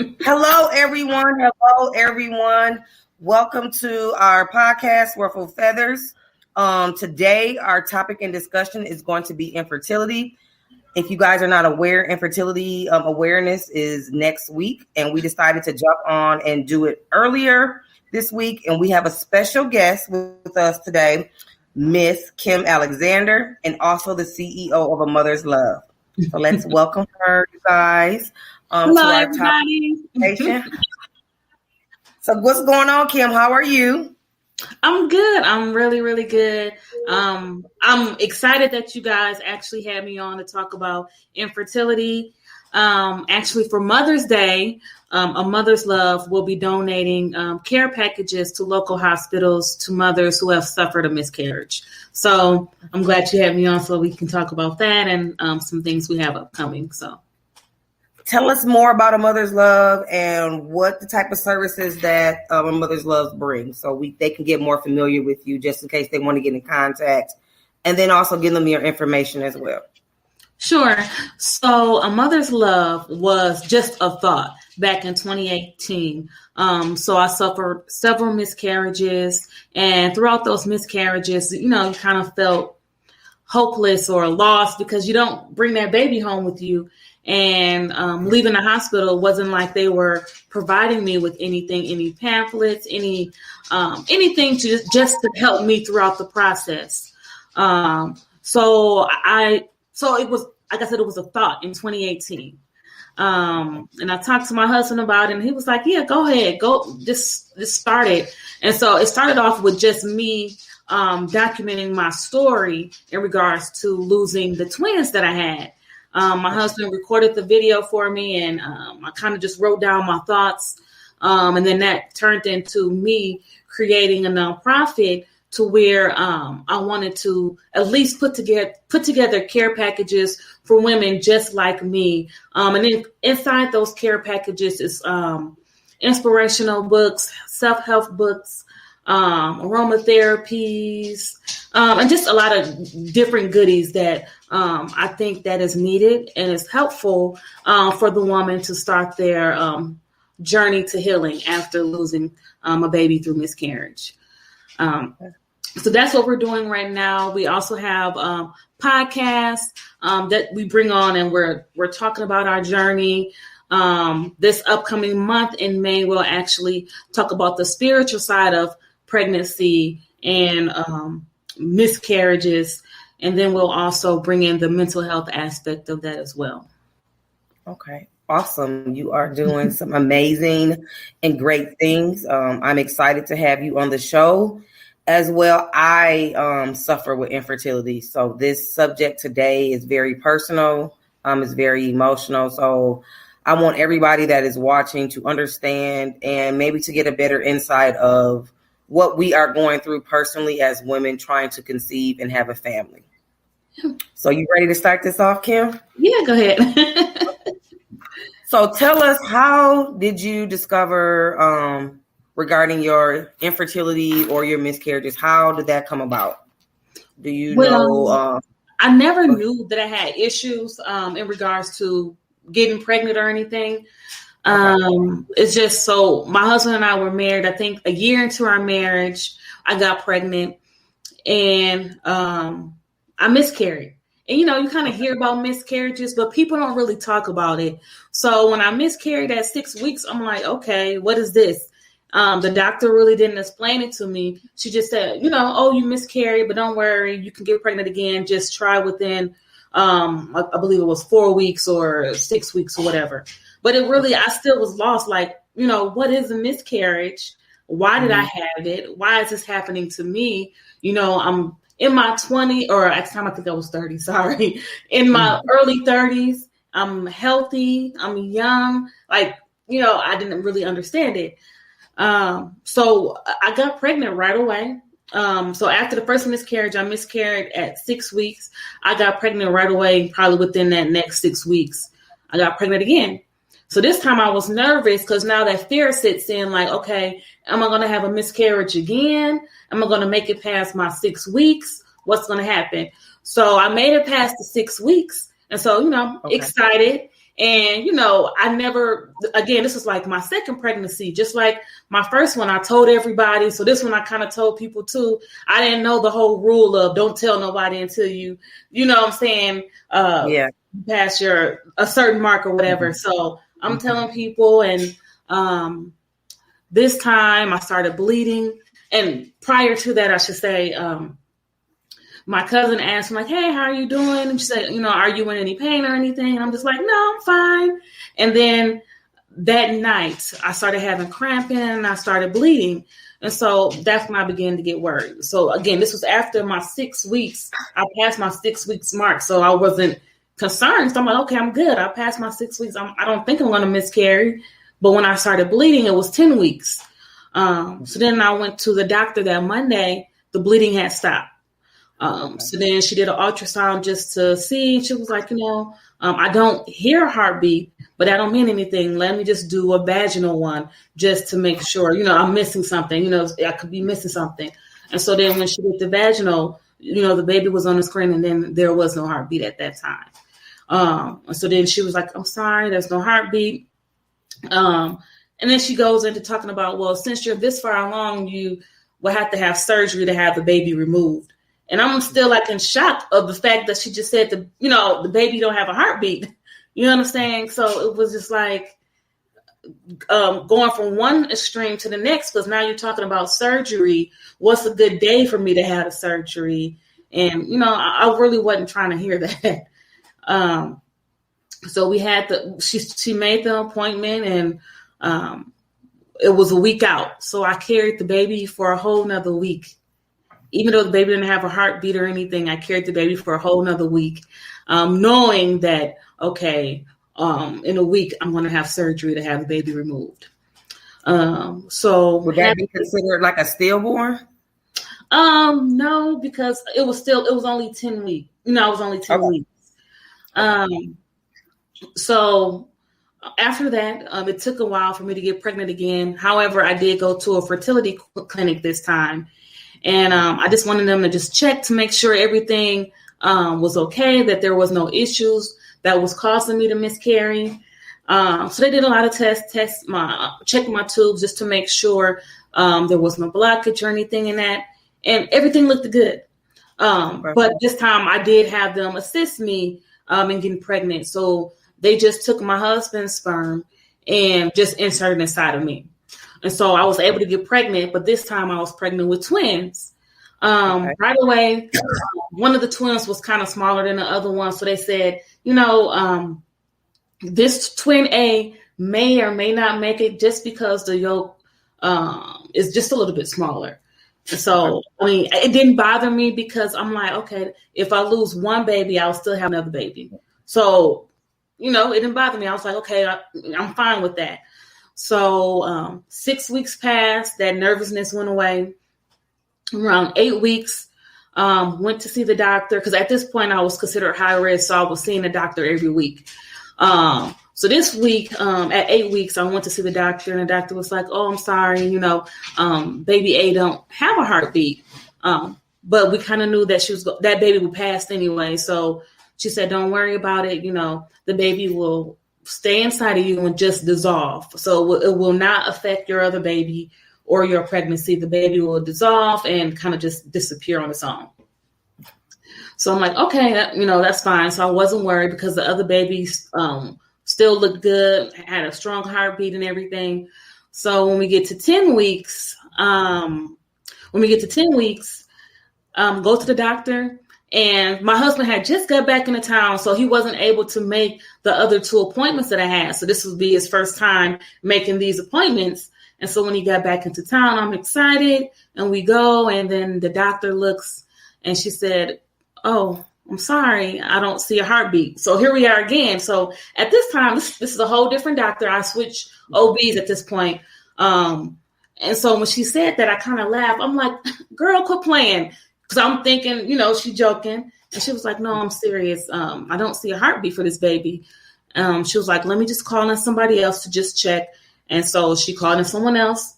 Hello, everyone. Hello, everyone. Welcome to our podcast, Ruffled Feathers. Today, our topic and discussion is going to be infertility. If you guys are not aware, infertility awareness is next week, and we decided to jump on and do it earlier this week. And we have a special guest with us today, Miss Kim Alexander, and also the CEO of A Mother's Love. So let's welcome her, you guys. Hello, everybody. So what's going on, Kim? How are you? I'm good. I'm really, really good. I'm excited that you guys actually had me on to talk about infertility. Actually, for Mother's Day, A Mother's Love will be donating care packages to local hospitals to mothers who have suffered a miscarriage. So I'm glad you had me on so we can talk about that and some things we have upcoming. So. Tell us more about A Mother's Love and what the type of services that A Mother's Love brings, so they can get more familiar with you, just in case they want to get in contact, and then also give them your information as well. Sure. So A Mother's Love was just a thought back in 2018. So I suffered several miscarriages, and throughout those miscarriages, you kind of felt hopeless or lost because you don't bring that baby home with you. And leaving the hospital wasn't like they were providing me with anything, any pamphlets, anything to just to help me throughout the process. So it was, like I said, it was a thought in 2018. And I talked to my husband about it, and he was like, yeah, go ahead, just start it. And so it started off with just me documenting my story in regards to losing the twins that I had. My husband recorded the video for me, and I kind of just wrote down my thoughts. And then that turned into me creating a nonprofit to where I wanted to at least put together care packages for women just like me. And then inside those care packages is inspirational books, self-help books, aromatherapies, and just a lot of different goodies that I think that is needed and is helpful for the woman to start their journey to healing after losing a baby through miscarriage. So that's what we're doing right now. We also have podcasts that we bring on, and we're talking about our journey. This upcoming month in May, we'll actually talk about the spiritual side of pregnancy and miscarriages, and then we'll also bring in the mental health aspect of that as well. Okay, awesome. You are doing some amazing and great things. I'm excited to have you on the show as well. I suffer with infertility, so this subject today is very personal. It's very emotional, so I want everybody that is watching to understand and maybe to get a better insight of what we are going through personally as women trying to conceive and have a family. So you ready to start this off, Kim? Yeah, go ahead. So tell us, how did you discover regarding your infertility or your miscarriages? How did that come about? Do you know? I never knew that I had issues in regards to getting pregnant or anything. It's just so my husband and I were married. I think a year into our marriage, I got pregnant, and I miscarried. And you kind of hear about miscarriages, but people don't really talk about it. So when I miscarried at 6 weeks, I'm like, okay, what is this? The doctor really didn't explain it to me. She just said, you miscarried, but don't worry, you can get pregnant again. Just try within, I believe it was 4 weeks or 6 weeks or whatever. But I still was lost. Like, what is a miscarriage? Why did I have it? Why is this happening to me? I'm in my 20s, or at the time I think I was 30, sorry. In my early 30s, I'm healthy, I'm young. Like, I didn't really understand it. So I got pregnant right away. So after the first miscarriage, I miscarried at 6 weeks. I got pregnant right away. Probably within that next 6 weeks, I got pregnant again. So this time I was nervous because now that fear sits in, like, okay, am I going to have a miscarriage again? Am I going to make it past my 6 weeks? What's going to happen? So I made it past the 6 weeks. And so, excited. And, I never, again, this was like my second pregnancy, just like my first one, I told everybody. So this one, I kind of told people too. I didn't know the whole rule of don't tell nobody until you know what I'm saying? Pass a certain mark or whatever. So I'm telling people, and this time I started bleeding. And prior to that, I should say, my cousin asked me, like, hey, how are you doing? And she said, are you in any pain or anything? And I'm just like, no, I'm fine. And then that night I started having cramping and I started bleeding. And so that's when I began to get worried. So again, this was after my 6 weeks. I passed my 6 weeks mark. So I wasn't concerned. So I'm like, okay, I'm good. I passed my 6 weeks. I don't think I'm going to miscarry. But when I started bleeding, it was 10 weeks. So then I went to the doctor that Monday. The bleeding had stopped. So then she did an ultrasound just to see. She was like, I don't hear a heartbeat, but that don't mean anything. Let me just do a vaginal one just to make sure, I'm missing something. I could be missing something. And so then when she did the vaginal, the baby was on the screen, and then there was no heartbeat at that time. So then she was like, I'm sorry, there's no heartbeat. And then she goes into talking about, well, since you're this far along, you will have to have surgery to have the baby removed. And I'm still like in shock of the fact that she just said the baby don't have a heartbeat. You know what I'm saying? So it was just like going from one extreme to the next, because now you're talking about surgery. What's a good day for me to have a surgery? And, I really wasn't trying to hear that. So we had she made the appointment, and it was a week out. So I carried the baby for a whole nother week. Even though the baby didn't have a heartbeat or anything, I carried the baby for a whole nother week, knowing that, okay, in a week, I'm going to have surgery to have the baby removed. So would that be considered like a stillborn? No, because it was only 10 weeks. I was only 10 weeks. So after that, it took a while for me to get pregnant again. However, I did go to a fertility clinic this time. And I just wanted them to just check to make sure everything was okay, that there was no issues that was causing me to miscarry. So they did a lot of tests, checking my tubes just to make sure there was no blockage or anything in that. And everything looked good. But this time I did have them assist me in getting pregnant. So they just took my husband's sperm and just inserted inside of me. And so I was able to get pregnant, but this time I was pregnant with twins. Right away, one of the twins was kind of smaller than the other one. So they said, this twin A may or may not make it just because the yolk is just a little bit smaller. And so, it didn't bother me because I'm like, okay, if I lose one baby, I'll still have another baby. So, it didn't bother me. I was like, okay, I'm fine with that. So 6 weeks passed, that nervousness went away. Around 8 weeks, went to see the doctor, because at this point I was considered high risk, so I was seeing the doctor every week. So this week, at 8 weeks, I went to see the doctor, and the doctor was like, oh, I'm sorry, baby A don't have a heartbeat. But we kind of knew that that baby would pass anyway. So she said, don't worry about it. The baby will stay inside of you and just dissolve. So it will not affect your other baby or your pregnancy. The baby will dissolve and kind of just disappear on its own. So I'm like, okay, that's fine. So I wasn't worried because the other babies still looked good, had a strong heartbeat and everything. So when we get to 10 weeks, go to the doctor. And my husband had just got back into town, so he wasn't able to make the other 2 appointments that I had. So this would be his first time making these appointments. And so when he got back into town, I'm excited, and we go, and then the doctor looks, and she said, oh, I'm sorry, I don't see a heartbeat. So here we are again. So at this time, this is a whole different doctor. I switched OBs at this point. And so when she said that, I kind of laughed. I'm like, girl, quit playing. Because I'm thinking, she's joking. And she was like, no, I'm serious. I don't see a heartbeat for this baby. She was like, let me just call in somebody else to just check. And so she called in someone else.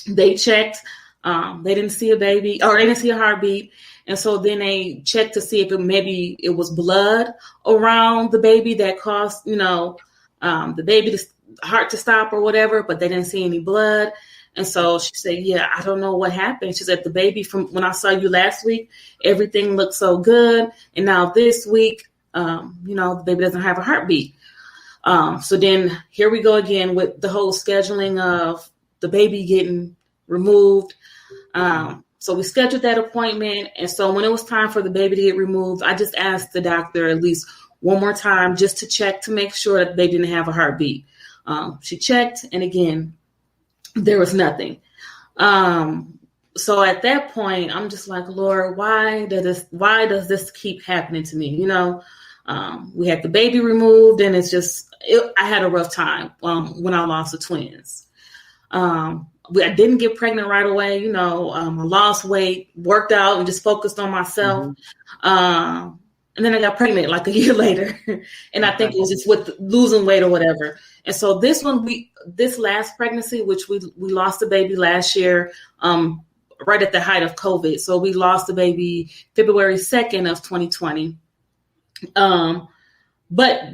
They checked. They didn't see a baby, or they didn't see a heartbeat. And so then they checked to see if maybe it was blood around the baby that caused, the baby's heart to stop or whatever, but they didn't see any blood. And so she said, yeah, I don't know what happened. She said, the baby from when I saw you last week, everything looked so good. And now this week, the baby doesn't have a heartbeat. So then here we go again with the whole scheduling of the baby getting removed. So we scheduled that appointment. And so when it was time for the baby to get removed, I just asked the doctor at least one more time just to check to make sure that they didn't have a heartbeat. She checked, and again, there was nothing. So at that point, I'm just like, Lord, why does this keep happening to me? We had the baby removed, and I had a rough time when I lost the twins. I didn't get pregnant right away. I lost weight, worked out, and just focused on myself. Mm-hmm. And then I got pregnant like a year later. And I think it was just with losing weight or whatever. And so this last pregnancy, which we lost the baby last year, right at the height of COVID. So we lost the baby February 2nd of 2020. But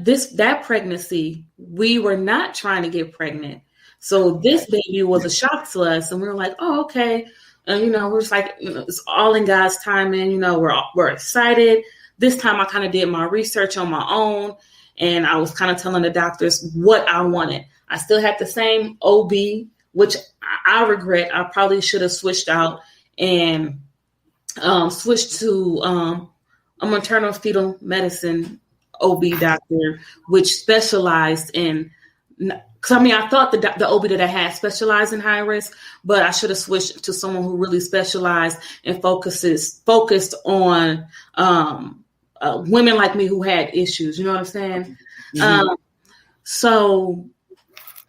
that pregnancy, we were not trying to get pregnant. So this baby was a shock to us, and we were like, oh, okay. And, we're just like, it's all in God's timing. We're excited. This time I kind of did my research on my own, and I was kind of telling the doctors what I wanted. I still had the same OB, which I regret. I probably should have switched out and switched to a maternal fetal medicine OB doctor, which specialized in, I thought the OB that I had specialized in high risk, but I should have switched to someone who really specialized and focused on women like me who had issues. You know what I'm saying? Mm-hmm. So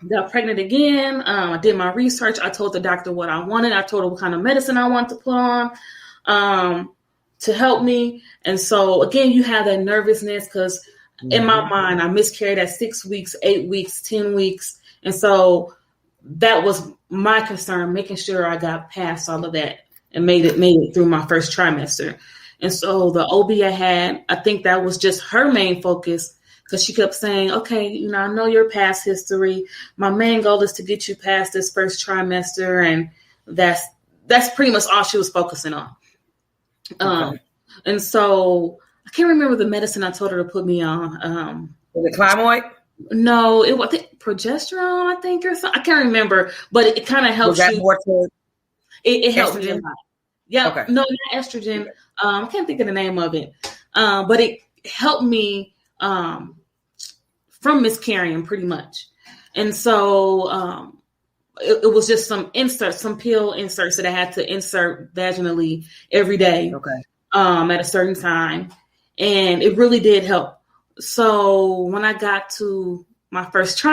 got pregnant again. I did my research. I told the doctor what I wanted. I told her what kind of medicine I wanted to put on to help me. And so again, you have that nervousness because in my mind, I miscarried at 6 weeks, 8 weeks, 10 weeks. And so that was my concern, making sure I got past all of that and made it through my first trimester. And so the OB I had, I think that was just her main focus because she kept saying, okay, I know your past history. My main goal is to get you past this first trimester. And that's pretty much all she was focusing on. Okay. And so I can't remember the medicine I told her to put me on. Was it Climoid? No, it was progesterone, I think, or something. I can't remember, but it kind of helps you. More to it helped me a lot. Yeah, okay. No, not estrogen. I can't think of the name of it, but it helped me from miscarrying pretty much. And so it was just some pill inserts that I had to insert vaginally every day. Okay. At a certain time. And it really did help. So when I got to my first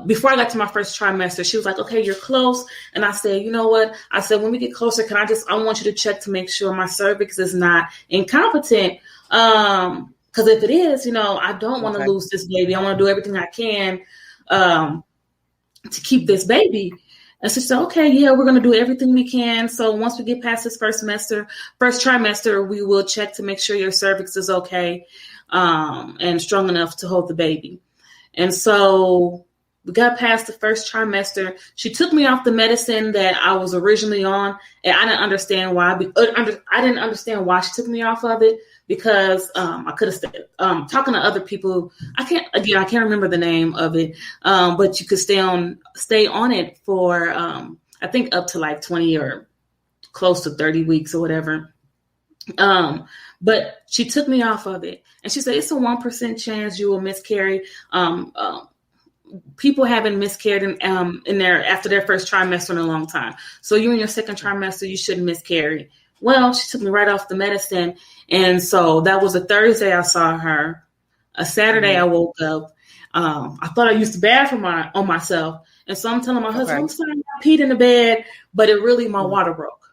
before I got to my first trimester, she was like, okay, you're close. And I said, you know what? I said, when we get closer, I want you to check to make sure my cervix is not incompetent. Because if it is, I don't want to lose this baby. I want to do everything I can to keep this baby. And she said, okay, yeah, we're going to do everything we can. So once we get past this first trimester, we will check to make sure your cervix is okay and strong enough to hold the baby. And so we got past the first trimester. She took me off the medicine that I was originally on, and I didn't understand why. I didn't understand why she took me off of it because I could have stayed talking to other people. I can't remember the name of it, but you could stay on it for I think up to like 20 or close to 30 weeks or whatever. But she took me off of it, and she said it's a 1% chance you will miscarry. People haven't miscarried in their after their first trimester in a long time. So you in your second trimester, you shouldn't miscarry. Well, she took me right off the medicine. And so that was a Thursday I saw her. A Saturday I woke up. I thought I used the bathroom on myself. And so I'm telling my husband, I'm sorry, I peed in the bed, but my water broke.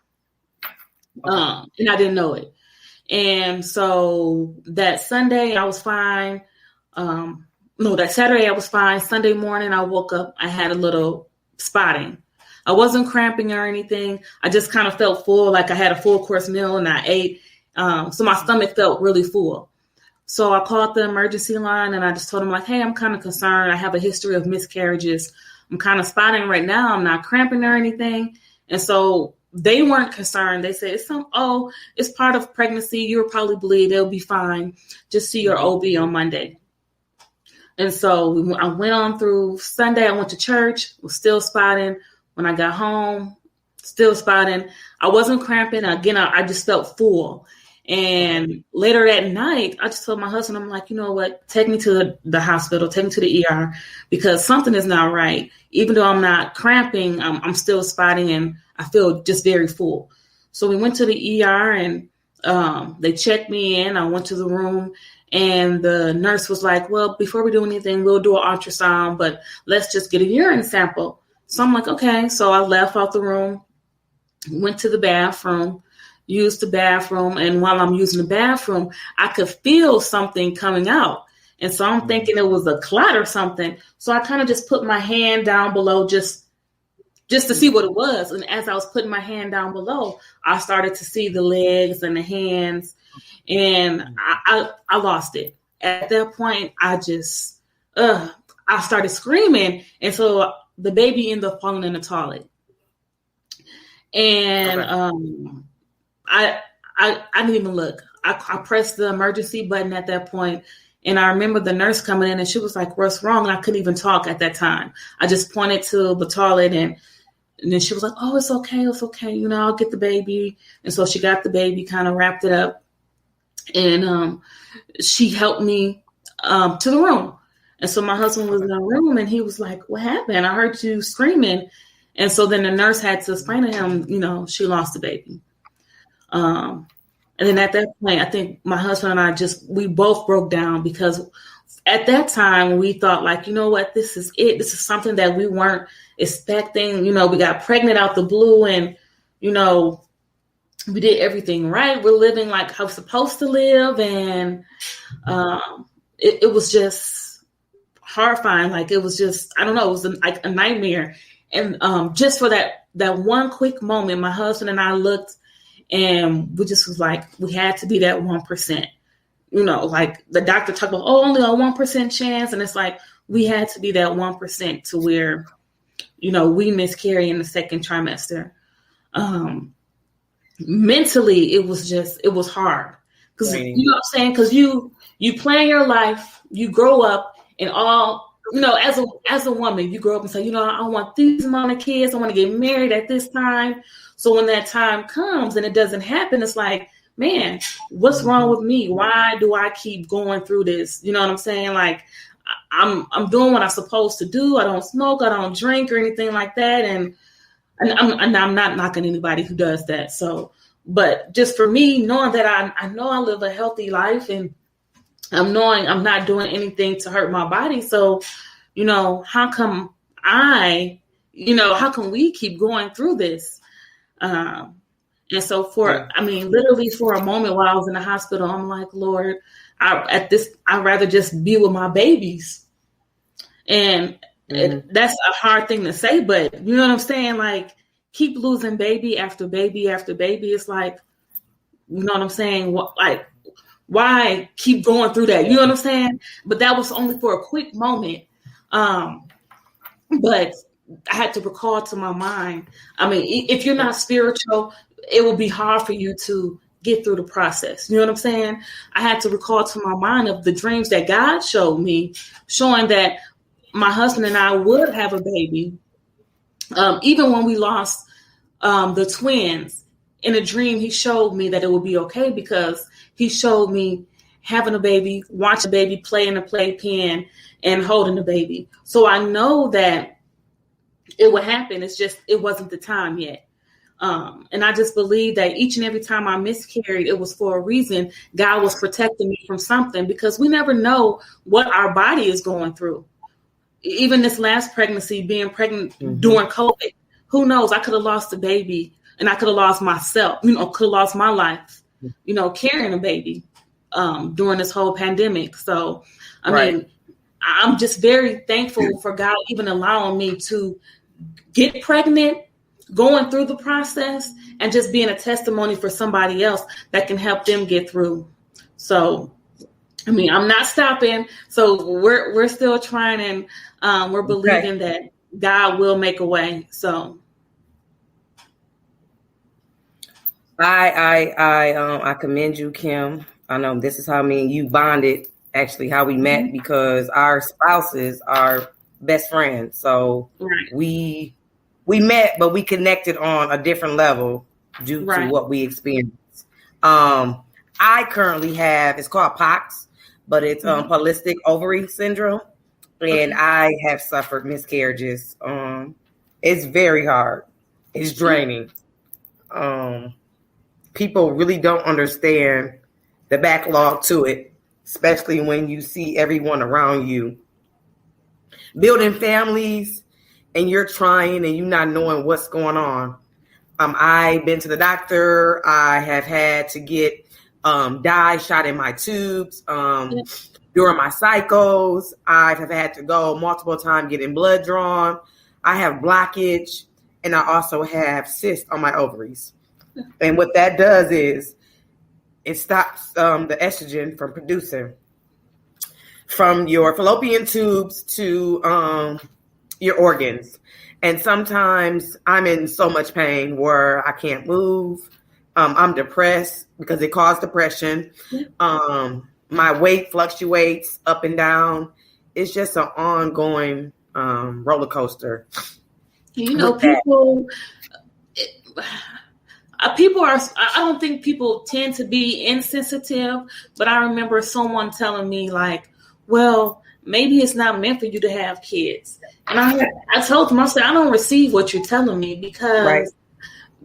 And I didn't know it. And so that Sunday I was fine. That Saturday I was fine. Sunday morning I woke up, I had a little spotting. I wasn't cramping or anything. I just kind of felt full, like I had a full course meal and I ate. So my stomach felt really full. So I called the emergency line and I just told them like, hey, I'm kind of concerned. I have a history of miscarriages. I'm kind of spotting right now. I'm not cramping or anything. And so they weren't concerned. They said, it's part of pregnancy. You'll probably bleed. It'll be fine. Just see your OB on Monday. And so I went on through Sunday. I went to church, was still spotting. When I got home, still spotting. I wasn't cramping. Again, I just felt full. And later that night, I just told my husband, I'm like, you know what? Take me to the hospital, take me to the ER, because something is not right. Even though I'm not cramping, I'm still spotting and I feel just very full. So we went to the ER and they checked me in. I went to the room and the nurse was like, well, before we do anything, we'll do an ultrasound, but let's just get a urine sample. So I'm like, okay. So I left out the room, went to the bathroom, used the bathroom. And while I'm using the bathroom, I could feel something coming out. And so I'm thinking it was a clot or something. So I kind of just put my hand down below just to see what it was. And as I was putting my hand down below, I started to see the legs and the hands. And I lost it. At that point, I started screaming. And so the baby ended up falling in the toilet. And I didn't even look. I pressed the emergency button at that point. And I remember the nurse coming in and she was like, what's wrong? And I couldn't even talk at that time. I just pointed to the toilet and then she was like, oh, it's okay. It's okay. You know, I'll get the baby. And so she got the baby, kind of wrapped it up. And she helped me to the room. And so my husband was in the room and he was like, what happened? I heard you screaming. And so then the nurse had to explain to him, you know, she lost the baby. And then at that point, I think my husband and I we both broke down because at that time we thought like, you know what, this is it. This is something that we weren't expecting. You know, we got pregnant out the blue and, you know, we did everything right. We're living like how we're supposed to live. And it was just horrifying. Like it was just, I don't know, it was like a nightmare. And just for that one quick moment, my husband and I looked and we just was like, we had to be that 1%. You know, like the doctor talked about, only a 1% chance. And it's like, we had to be that 1% to where, you know, we miscarry in the second trimester. Mentally, it was hard. Because, you know what I'm saying? Because you plan your life, you grow up and all, you know, as a woman, you grow up and say, you know, I want these amount of kids. I want to get married at this time. So when that time comes and it doesn't happen, it's like, man, what's wrong with me? Why do I keep going through this? You know what I'm saying? Like, I'm doing what I'm supposed to do. I don't smoke. I don't drink or anything like that. And I'm not knocking anybody who does that. So, but just for me, knowing that I know I live a healthy life and I'm knowing I'm not doing anything to hurt my body. So, you know, how come we keep going through this? And so literally for a moment while I was in the hospital, I'm like, Lord, I'd rather just be with my babies. And that's a hard thing to say, but you know what I'm saying? Like, keep losing baby after baby after baby. It's like, you know what I'm saying? Like, why keep going through that? You know what I'm saying? But that was only for a quick moment. But I had to recall to my mind. I mean, if you're not spiritual, it will be hard for you to get through the process. You know what I'm saying? I had to recall to my mind of the dreams that God showed me, showing that my husband and I would have a baby. Even when we lost the twins, in a dream, he showed me that it would be okay because he showed me having a baby, watch a baby play in a playpen and holding the baby. So I know that it would happen. It's just, it wasn't the time yet. And I just believe that each and every time I miscarried, it was for a reason. God was protecting me from something because we never know what our body is going through. Even this last pregnancy, being pregnant during COVID, who knows? I could have lost a baby and I could have lost myself, you know, could have lost my life, you know, carrying a baby during this whole pandemic. So, I mean, I'm just very thankful for God even allowing me to get pregnant going through the process and just being a testimony for somebody else that can help them get through. So, I mean, I'm not stopping. So we're still trying, and we're believing that God will make a way. So I commend you, Kim. I know this is how me and you bonded, actually how we met, because our spouses are best friends. So we met, but we connected on a different level due to what we experienced. I currently have, it's called POX, but it's polycystic ovary syndrome, and I have suffered miscarriages. It's very hard. It's draining. People really don't understand the backlog to it, especially when you see everyone around you building families and you're trying and you're not knowing what's going on. I've been to the doctor. I have had to get dye shot in my tubes during my cycles. I have had to go multiple times getting blood drawn. I have blockage, and I also have cysts on my ovaries. And what that does is it stops the estrogen from producing from your fallopian tubes to your organs. And sometimes I'm in so much pain where I can't move. I'm depressed because it caused depression. My weight fluctuates up and down. It's just an ongoing roller coaster. You know, people are, I don't think people tend to be insensitive, but I remember someone telling me like, well, maybe it's not meant for you to have kids. And I told them, I said, I don't receive what you're telling me because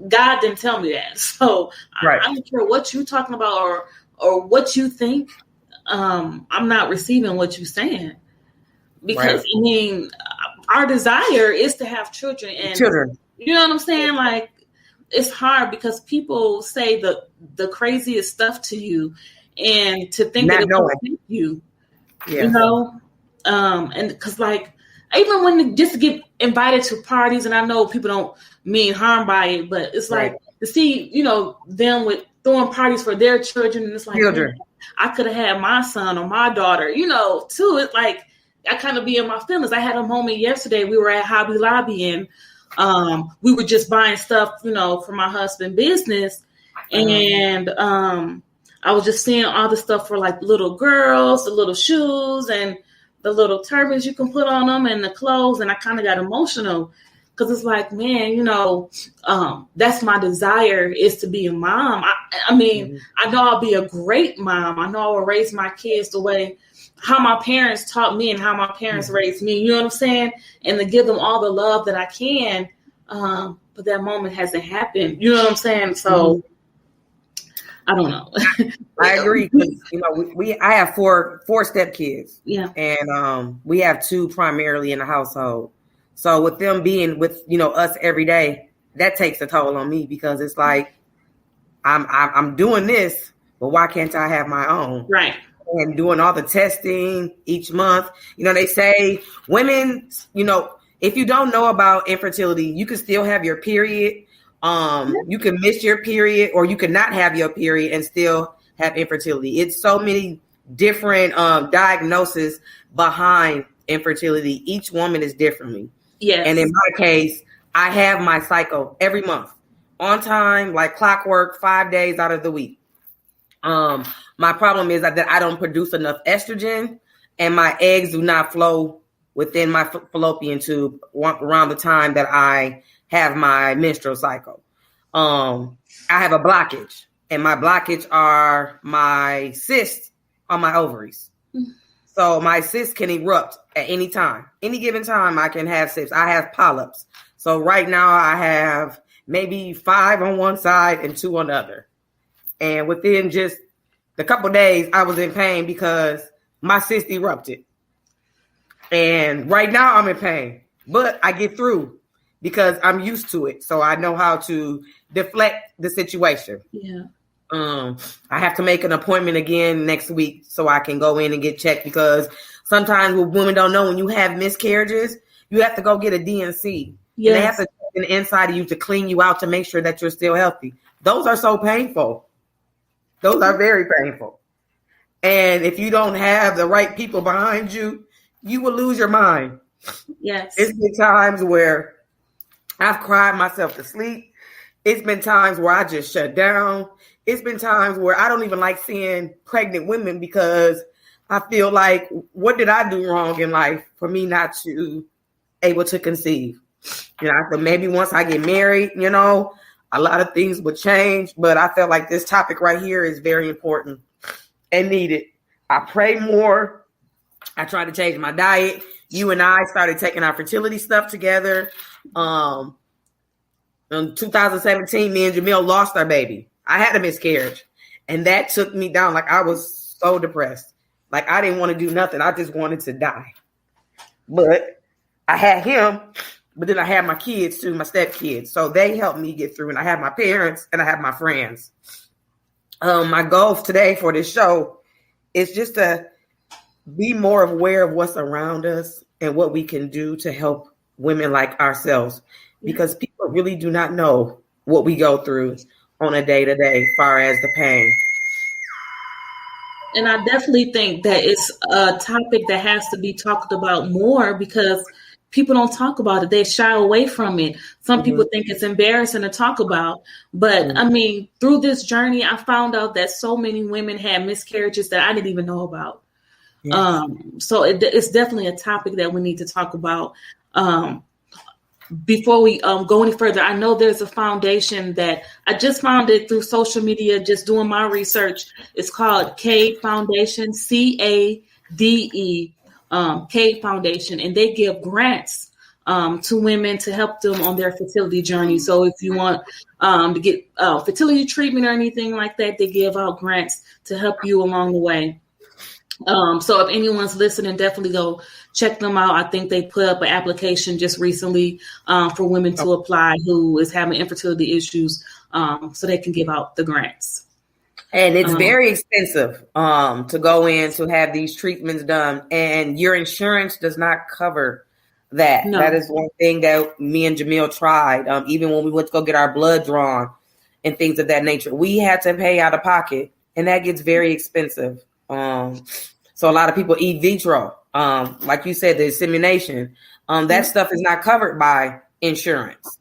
God didn't tell me that. So I don't care what you're talking about or what you think. I'm not receiving what you're saying because I mean, our desire is to have children and you know what I'm saying? Like, it's hard because people say the craziest stuff to you and to think that it will affect you, you know? And because like, even when you just get invited to parties, and I know people don't mean harm by it, but it's like to see, you know, them with throwing parties for their children. And it's like, man, I could have had my son or my daughter, you know, too. It's like, I kind of be in my feelings. I had a moment yesterday. We were at Hobby Lobby and we were just buying stuff, you know, for my husband's business. And I was just seeing all the stuff for like little girls, the little shoes and the little turbans you can put on them and the clothes. And I kind of got emotional because it's like, man, you know, that's my desire is to be a mom. I mean, I know I'll be a great mom. I know I will raise my kids the way how my parents taught me and how my parents raised me, you know what I'm saying? And to give them all the love that I can. But that moment hasn't happened. You know what I'm saying? So I don't know. I agree. You know, I have four step kids. Yeah. And we have two primarily in the household. So with them being with, you know, us every day, that takes a toll on me because it's like I'm doing this, but why can't I have my own? Right. And doing all the testing each month. You know, they say women, you know, if you don't know about infertility, you can still have your period. You can miss your period or you can not have your period and still have infertility. It's so many different diagnoses behind infertility. Each woman is differently. Yes. And in my case, I have my cycle every month on time, like clockwork, 5 days out of the week. My problem is that I don't produce enough estrogen and my eggs do not flow within my fallopian tube around the time that I have my menstrual cycle. I have a blockage and my blockage are my cysts on my ovaries. So my cysts can erupt at any time. Any given time I can have cysts. I have polyps. So right now I have maybe 5 on one side and 2 on the other. And within just a couple of days, I was in pain because my cyst erupted. And right now I'm in pain, but I get through because I'm used to it. So I know how to deflect the situation. Yeah. I have to make an appointment again next week so I can go in and get checked because sometimes what women don't know, when you have miscarriages, you have to go get a DNC. Yes. And they have to check something inside of you to clean you out to make sure that you're still healthy. Those are so painful. Those are very painful. And if you don't have the right people behind you, you will lose your mind. Yes. It's been times where I've cried myself to sleep. It's been times where I just shut down. It's been times where I don't even like seeing pregnant women because I feel like, what did I do wrong in life for me not to able to conceive? You know, I thought maybe once I get married, you know, a lot of things would change. But I felt like this topic right here is very important and needed. I pray more. I try to change my diet. You and I started taking our fertility stuff together. In 2017, me and Jamil lost our baby. I had a miscarriage, and that took me down. Like, I was so depressed. Like, I didn't want to do nothing. I just wanted to die. But I had him, but then I had my kids too, my stepkids. So they helped me get through, and I have my parents and I have my friends. My goal today for this show is just to be more aware of what's around us and what we can do to help women like ourselves, because people really do not know what we go through on a day-to-day as far as the pain. And I definitely think that it's a topic that has to be talked about more because people don't talk about it. They shy away from it. Some people think it's embarrassing to talk about. But I mean, through this journey, I found out that so many women had miscarriages that I didn't even know about. Yes. So it's definitely a topic that we need to talk about. Before we go any further, I know there's a foundation that I just found it through social media, just doing my research. It's called CADE Foundation, CADE, CADE Foundation, and they give grants to women to help them on their fertility journey. So if you want to get fertility treatment or anything like that, they give out grants to help you along the way. So if anyone's listening, definitely go check them out. I think they put up an application just recently for women to apply who is having infertility issues, so they can give out the grants. And it's very expensive to go in to have these treatments done, and your insurance does not cover that. No. That is one thing that me and Jamil tried. Even when we went to go get our blood drawn and things of that nature, we had to pay out of pocket, and that gets very expensive. So a lot of people eat vitro, like you said, the insemination, that stuff is not covered by insurance.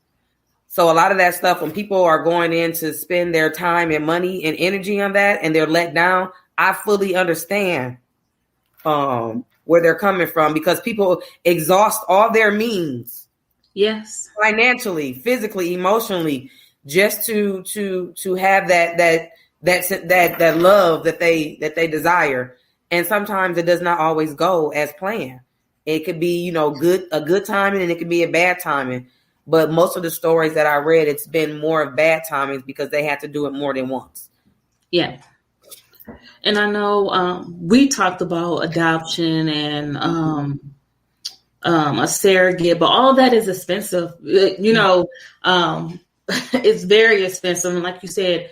So a lot of that stuff, when people are going in to spend their time and money and energy on that and they're let down, I fully understand where they're coming from, because people exhaust all their means. Yes. Financially, physically, emotionally, just to have that love that they desire. And sometimes it does not always go as planned. It could be, a good timing, and it could be a bad timing. But most of the stories that I read, it's been more of bad timings because they had to do it more than once. Yeah. And I know we talked about adoption and a surrogate, but all that is expensive. It's very expensive. And like you said,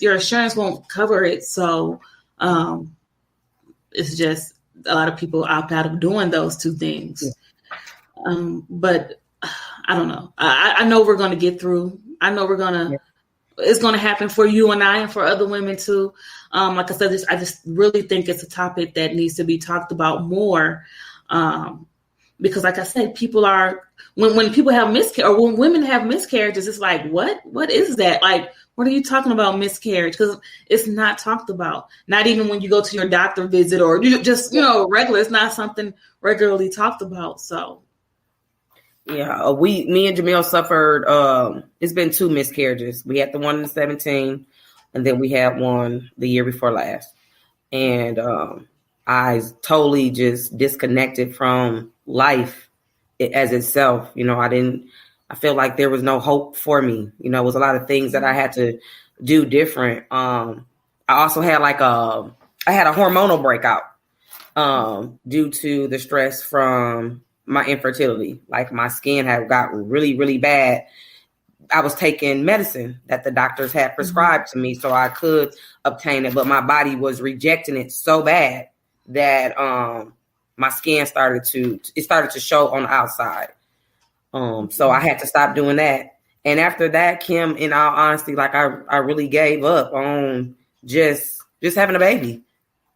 your insurance won't cover it. So it's just a lot of people opt out of doing those two things. Yeah. But I don't know. I know we're going to get through. I know it's going to happen for you and I and for other women too. Like I said, I just really think it's a topic that needs to be talked about more. Because like I said, people are, when people have or when women have miscarriages, it's like, what is that? Like, what are you talking about miscarriage? Because it's not talked about. Not even when you go to your doctor visit or you just, regular. It's not something regularly talked about. So. Yeah, me and Jamil suffered, it's been 2 miscarriages. We had the one in 2017, and then we had one the year before last. And I totally just disconnected from life as itself. I feel like there was no hope for me. It was a lot of things that I had to do different. I also had I had a hormonal breakout due to the stress from my infertility. Like, my skin had gotten really, really bad. I was taking medicine that the doctors had prescribed to me so I could obtain it, but my body was rejecting it so bad that my skin started to show on the outside. So I had to stop doing that. And after that, Kim, in all honesty, like I really gave up on just having a baby.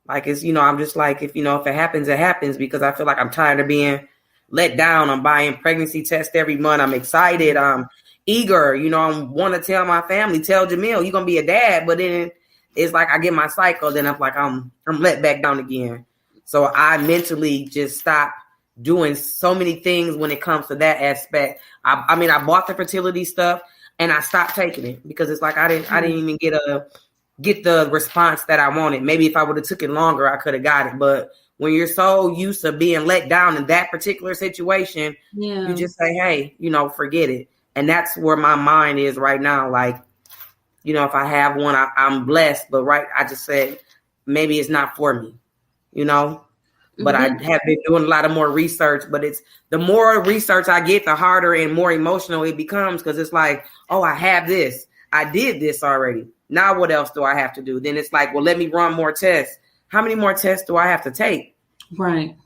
Like it's, I'm just like, if it happens, it happens, because I feel like I'm tired of being let down. I'm buying pregnancy tests every month. I'm excited. I'm eager. I want to tell my family, tell Jamil, you're going to be a dad. But then it's like I get my cycle. Then I'm like, I'm let back down again. So I mentally just stopped doing so many things when it comes to that aspect. I bought the fertility stuff and I stopped taking it because it's like I didn't even get the response that I wanted. Maybe if I would have took it longer, I could have got it. But when you're so used to being let down in that particular situation, you just say, hey, forget it. And that's where my mind is right now. Like, if I have one, I'm blessed. But I just said, maybe it's not for me, But I have been doing a lot of more research. But it's the more research I get, the harder and more emotional it becomes, because it's like, oh, I have this. I did this already. Now what else do I have to do? Then it's like, well, let me run more tests. How many more tests do I have to take? Right.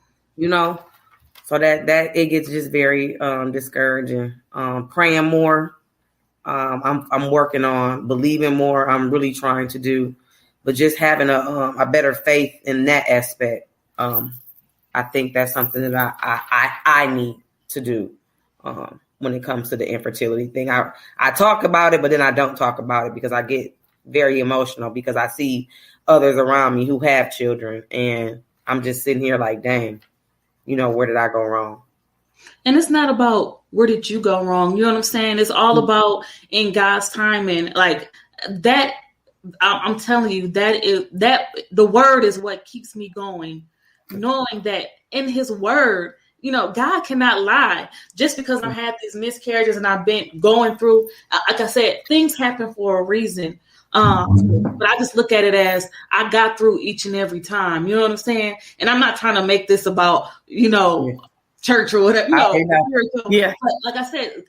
So that it gets just very discouraging. Praying more. I'm working on believing more. I'm really trying to do, but just having a better faith in that aspect. I think that's something that I need to do when it comes to the infertility thing. I talk about it, but then I don't talk about it because I get very emotional because I see others around me who have children, and I'm just sitting here like, dang, where did I go wrong? And it's not about where did you go wrong. You know what I'm saying? It's all about in God's timing. Like that, I'm telling you, that the word is what keeps me going, knowing that in his word, God cannot lie. Just because I've had these miscarriages and I've been going through, like I said, things happen for a reason. But I just look at it as I got through each and every time. You know what I'm saying? And I'm not trying to make this about, church or whatever. Yeah. But like I said,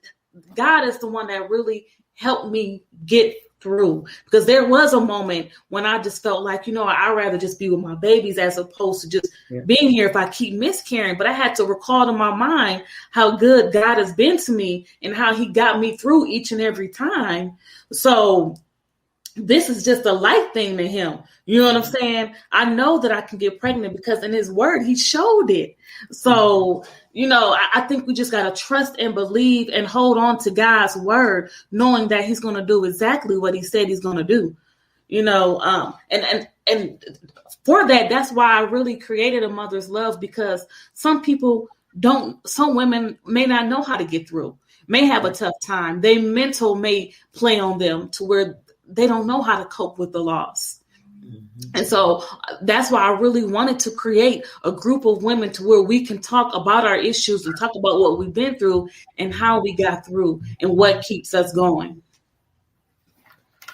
God is the one that really helped me get through, because there was a moment when I just felt like, I'd rather just be with my babies as opposed to just being here if I keep miscarrying. But I had to recall to my mind how good God has been to me and how he got me through each and every time. So this is just a light thing to him. You know what I'm saying? I know that I can get pregnant because in his word, he showed it. So, I think we just got to trust and believe and hold on to God's word, knowing that he's going to do exactly what he said he's going to do, and for that, that's why I really created A Mother's Love, because some women may not know how to get through, may have a tough time. Their mental may play on them to where they don't know how to cope with the loss. And so that's why I really wanted to create a group of women to where we can talk about our issues and talk about what we've been through and how we got through and what keeps us going.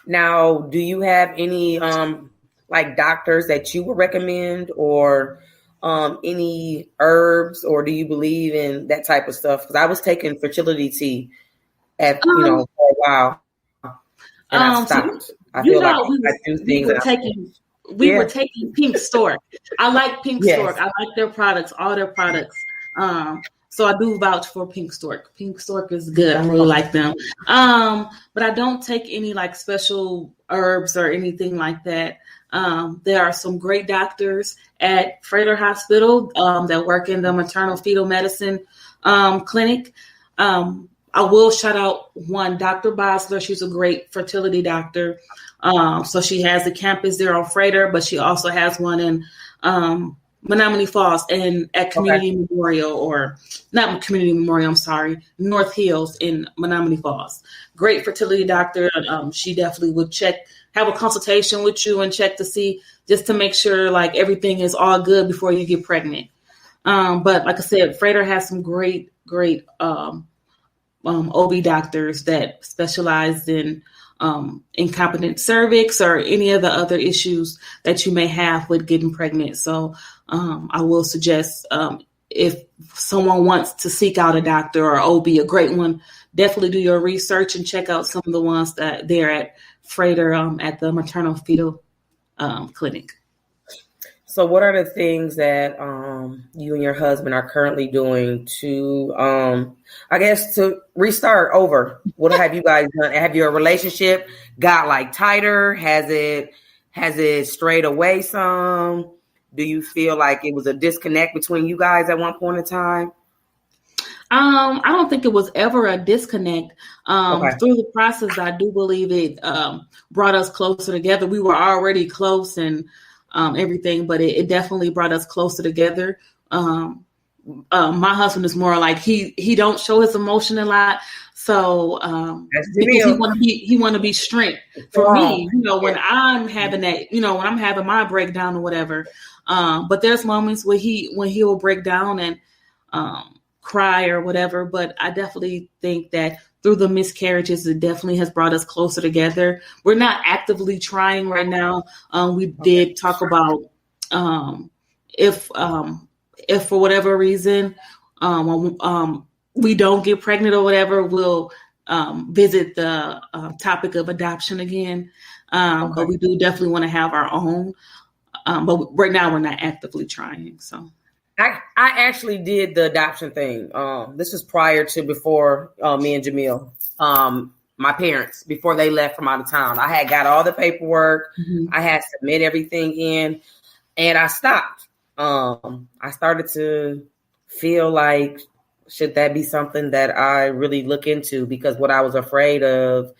Now, do you have any doctors that you would recommend, or any herbs, or do you believe in that type of stuff? Because I was taking fertility tea for a while. And I stopped. I feel like I do things. We were taking Pink Stork. I like Pink Stork. I like their products, all their products. So I do vouch for Pink Stork. Pink Stork is good. I really like them. But I don't take any special herbs or anything like that. There are some great doctors at Frater Hospital that work in the maternal fetal medicine clinic. I will shout out one, Dr. Bosler. She's a great fertility doctor. So she has a campus there on Frater, but she also has one in Menominee Falls and at Community Memorial, or not Community Memorial, I'm sorry, North Hills in Menominee Falls. Great fertility doctor. She definitely would have a consultation with you and check to see, just to make sure everything is all good before you get pregnant. But like I said, Frater has some great OB doctors that specialize in incompetent cervix or any of the other issues that you may have with getting pregnant. So I will suggest if someone wants to seek out a doctor or OB, a great one, definitely do your research and check out some of the ones that they're at Frater at the maternal fetal clinic. So what are the things that you and your husband are currently doing to, I guess, to restart over? What have you guys done? Have your relationship got like tighter? Has it strayed away some? Do you feel like it was a disconnect between you guys at one point in time? I don't think it was ever a disconnect. Okay. Through the process, I do believe it brought us closer together. We were already close and everything, but it definitely brought us closer together. My husband is more like he don't show his emotion a lot, so because he want to be strength for me. When I'm having that, when I'm having my breakdown or whatever. But there's moments when he will break down and cry or whatever. But I definitely think that through the miscarriages, it definitely has brought us closer together. We're not actively trying right now. We did talk about if for whatever reason we don't get pregnant or whatever, we'll visit the topic of adoption again. But we do definitely want to have our own. But right now we're not actively trying. So I actually did the adoption thing. This was before me and Jamil, my parents, before they left from out of town. I had got all the paperwork. Mm-hmm. I had submit everything in, and I stopped. I started to feel like, should that be something that I really look into? Because what I was afraid of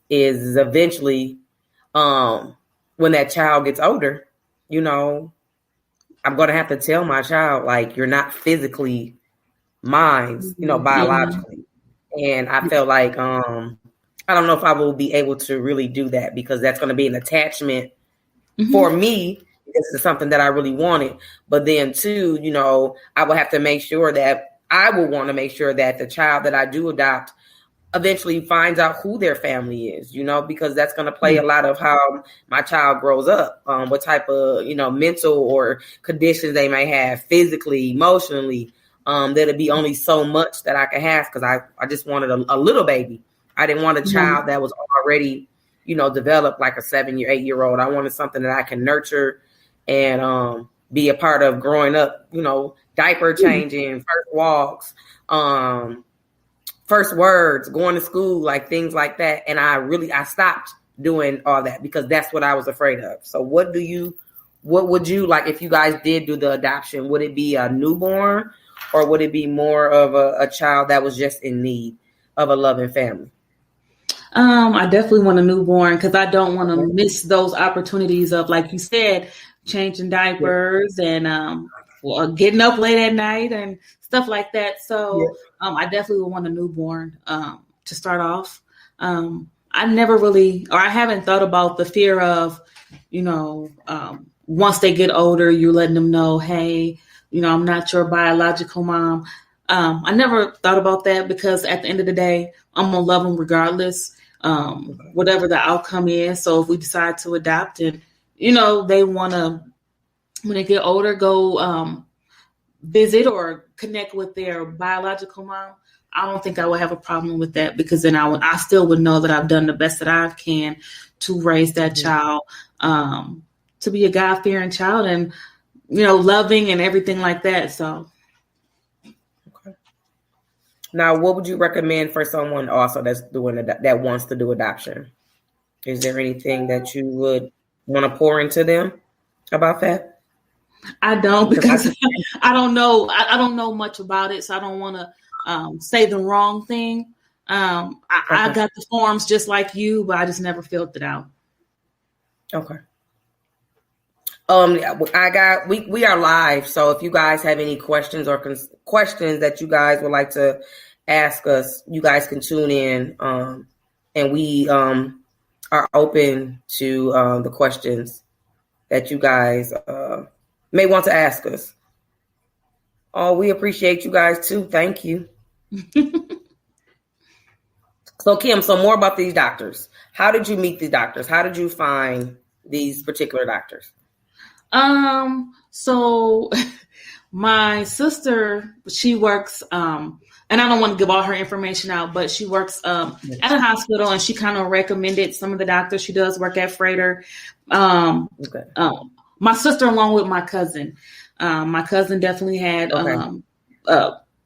is eventually, when that child gets older, I'm going to have to tell my child, like, you're not physically mine, biologically. And I felt like, I don't know if I will be able to really do that, because that's going to be an attachment for me. This is something that I really wanted. But then too, I will have to make sure that the child that I do adopt eventually finds out who their family is, because that's going to play a lot of how my child grows up, what type of, mental or conditions they may have physically, emotionally. There'll be only so much that I can have, because I just wanted a little baby. I didn't want a child that was already, developed like a 8-year-old. I wanted something that I can nurture and be a part of growing up, diaper changing, first walks, first words, going to school, like things like that. And I stopped doing all that because that's what I was afraid of. So what would you like if you guys did do the adoption? Would it be a newborn, or would it be more of a child that was just in need of a loving family? I definitely want a newborn, because I don't want to miss those opportunities of, like you said, changing diapers and getting up late at night and stuff like that. So I definitely would want a newborn to start off. I haven't thought about the fear of, once they get older, you're letting them know, hey, I'm not your biological mom. I never thought about that, because at the end of the day, I'm going to love them regardless, whatever the outcome is. So if we decide to adopt and, they want to, when they get older, go visit or connect with their biological mom, I don't think I would have a problem with that, because then I still would know that I've done the best that I can to raise that child, to be a God-fearing child and, loving and everything like that. So. Okay. Now, what would you recommend for someone also that's doing that wants to do adoption? Is there anything that you would want to pour into them about that? I don't, because I don't know. I don't know much about it, so I don't want to say the wrong thing. I got the forms just like you, but I just never filled it out. Okay. We are live, so if you guys have any questions or questions that you guys would like to ask us, you guys can tune in, and we are open to the questions that you guys may want to ask us. Oh, we appreciate you guys too. Thank you. So Kim, more about these doctors. How did you meet these doctors? How did you find these particular doctors? So my sister, she works, and I don't want to give all her information out, but she works at a hospital, and she kind of recommended some of the doctors. She does work at Freighter. my sister along with my cousin. My cousin definitely had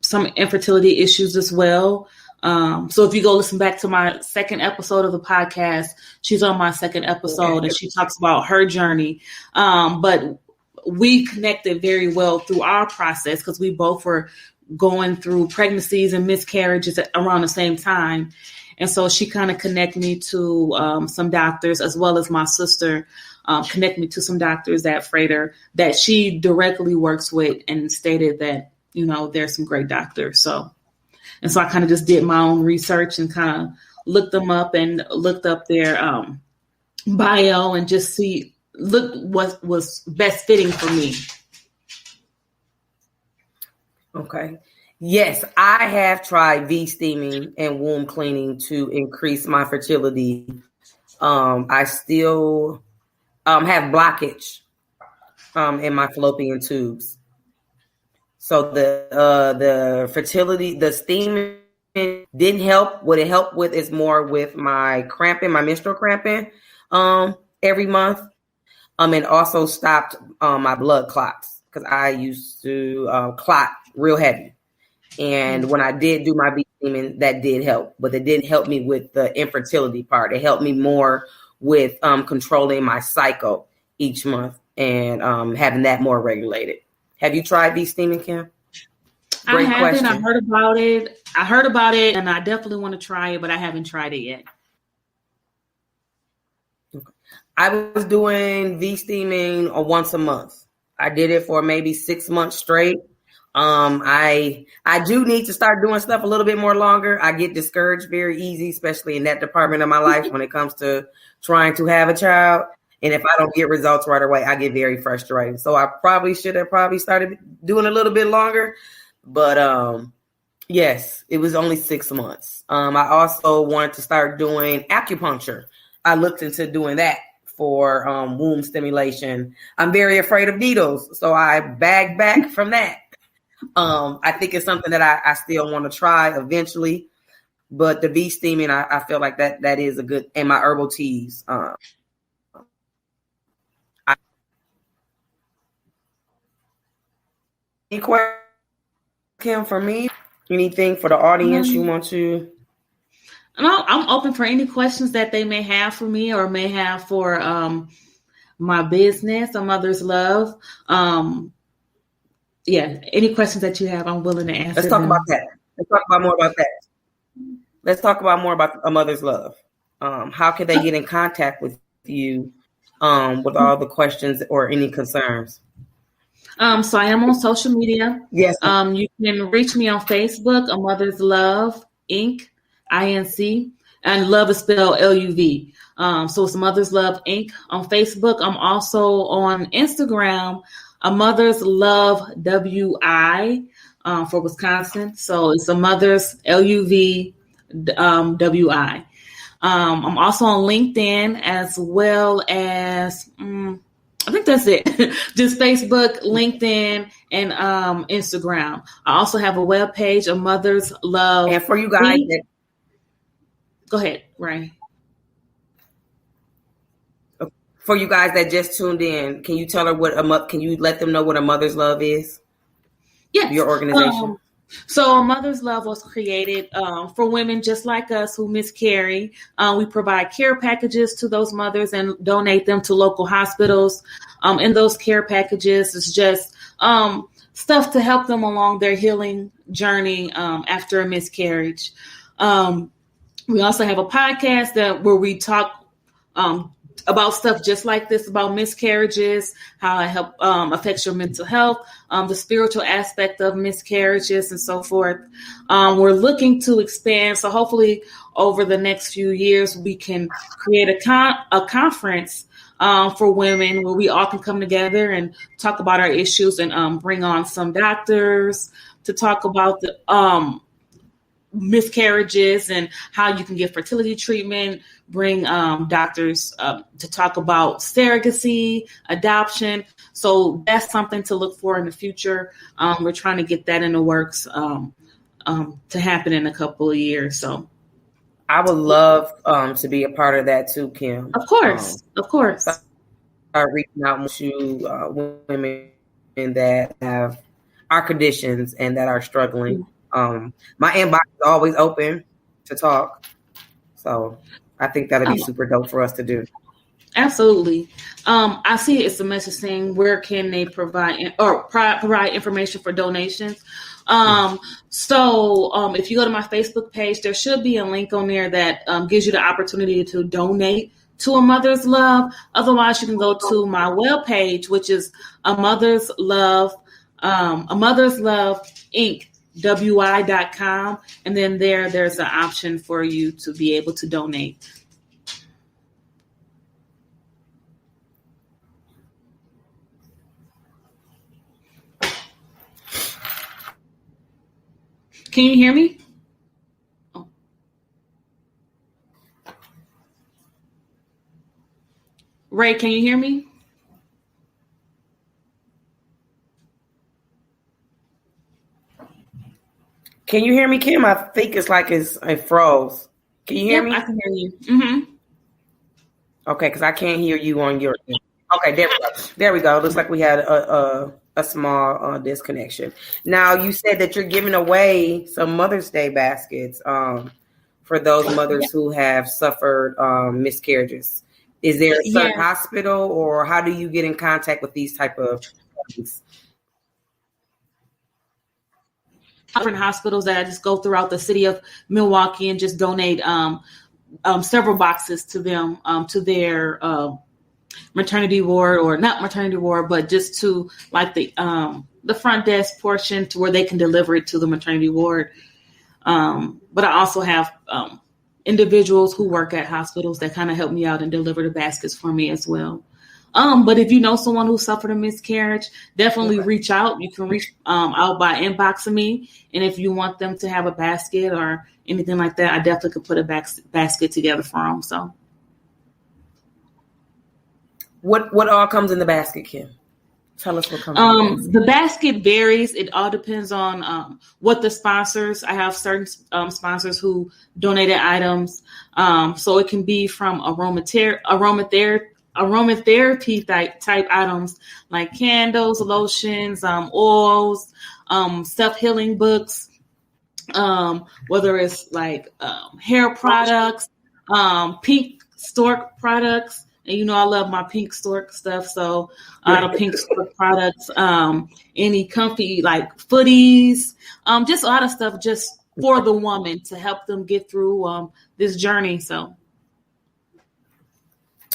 some infertility issues as well. So if you go listen back to my second episode of the podcast, she's on my second episode and she talks about her journey. But we connected very well through our process because we both were going through pregnancies and miscarriages around the same time. And so she kind of connected me to some doctors, as well as my sister connect me to some doctors at Freighter that she directly works with, and stated that, you know, there's some great doctors. So I kind of just did my own research and kind of looked them up and looked up their bio and just look what was best fitting for me. Okay. Yes, I have tried V-steaming and womb cleaning to increase my fertility. I still have blockage in my fallopian tubes. So the fertility, the steaming didn't help. What it helped with is more with my cramping, my menstrual cramping every month. And also stopped my blood clots because I used to clot real heavy. And when I did do my steaming, that did help, but it didn't help me with the infertility part. It helped me more with controlling my cycle each month and having that more regulated. Have you tried V-steaming, Kim? Great I haven't. Question. I heard about it, and I definitely want to try it, but I haven't tried it yet. I was doing V-steaming once a month. I did it for maybe 6 months straight. I do need to start doing stuff a little bit more longer. I get discouraged very easy, especially in that department of my life when it comes to trying to have a child. And if I don't get results right away, I get very frustrated. So I probably should have started doing a little bit longer. But yes, it was only 6 months. I also wanted to start doing acupuncture. I looked into doing that for womb stimulation. I'm very afraid of needles, so I bagged back from that. I think it's something that I still want to try eventually, but the V-steaming, I feel like that is a good, and my herbal teas. Any question, Kim, for me? Anything for the audience you want to? No, I'm open for any questions that they may have for me or may have for my business, A Mother's Love. Yeah, any questions that you have, I'm willing to answer. Let's talk about that. Let's talk about more about that. Let's talk about more about A Mother's Love. How can they get in contact with you with all the questions or any concerns? So I am on social media. Yes. You can reach me on Facebook, A Mother's Love, Inc., INC, and love is spelled LUV. So it's Mother's Love, Inc. on Facebook. I'm also on Instagram, A Mother's Love, WI, for Wisconsin. So it's A Mother's LUV, WI. I'm also on LinkedIn as well as, I think that's it. Just Facebook, LinkedIn, and Instagram. I also have a webpage, A Mother's Love. And for you guys go ahead, Ray. For you guys that just tuned in, can you tell her can you let them know what A Mother's Love is? Yes. Your organization. So A Mother's Love was created for women just like us who miscarry. We provide care packages to those mothers and donate them to local hospitals. In those care packages, it's just stuff to help them along their healing journey after a miscarriage. We also have a podcast where we talk about stuff just like this, about miscarriages, how it affects your mental health, the spiritual aspect of miscarriages, and so forth. We're looking to expand, so hopefully over the next few years we can create a conference for women where we all can come together and talk about our issues and bring on some doctors to talk about the miscarriages and how you can get fertility treatment, bring doctors to talk about surrogacy, adoption. So that's something to look for in the future. We're trying to get that in the works to happen in a couple of years. So I would love to be a part of that too, Kim. Of course. reaching out to women that have our conditions and that are struggling. My inbox is always open to talk. So I think that'll be super dope for us to do. Absolutely. I see it's a message saying where can they provide information for donations. So if you go to my Facebook page, there should be a link on there that gives you the opportunity to donate to A Mother's Love. Otherwise, you can go to my webpage, which is A Mother's Love Inc. WI.com. And then there's an option for you to be able to donate. Can you hear me? Oh. Ray, can you hear me? Can you hear me, Kim? I think it's like it froze. Can you hear me? I can hear you. Mm-hmm. Okay, because I can't hear you on your. Okay, there we go. There we go. Looks like we had a small disconnection. Now, you said that you're giving away some Mother's Day baskets for those mothers who have suffered miscarriages. Is there a certain hospital, or how do you get in contact with these type of things? Different hospitals that I just go throughout the city of Milwaukee and just donate several boxes to them, to their maternity ward, or not maternity ward, but just to like the front desk portion to where they can deliver it to the maternity ward. But I also have individuals who work at hospitals that kind of help me out and deliver the baskets for me as well. But if you know someone who suffered a miscarriage, definitely reach out. You can reach out by inboxing me. And if you want them to have a basket or anything like that, I definitely could put a basket together for them. So what all comes in the basket, Kim? Tell us what comes in the basket. The basket varies. It all depends on what the sponsors. I have certain sponsors who donated items. So it can be from aromatherapy type items like candles, lotions, oils, self-healing books, whether it's like hair products, pink stork products. And you know I love my pink stork stuff, so the pink stork products, any comfy like footies, just a lot of stuff just for the woman to help them get through this journey. So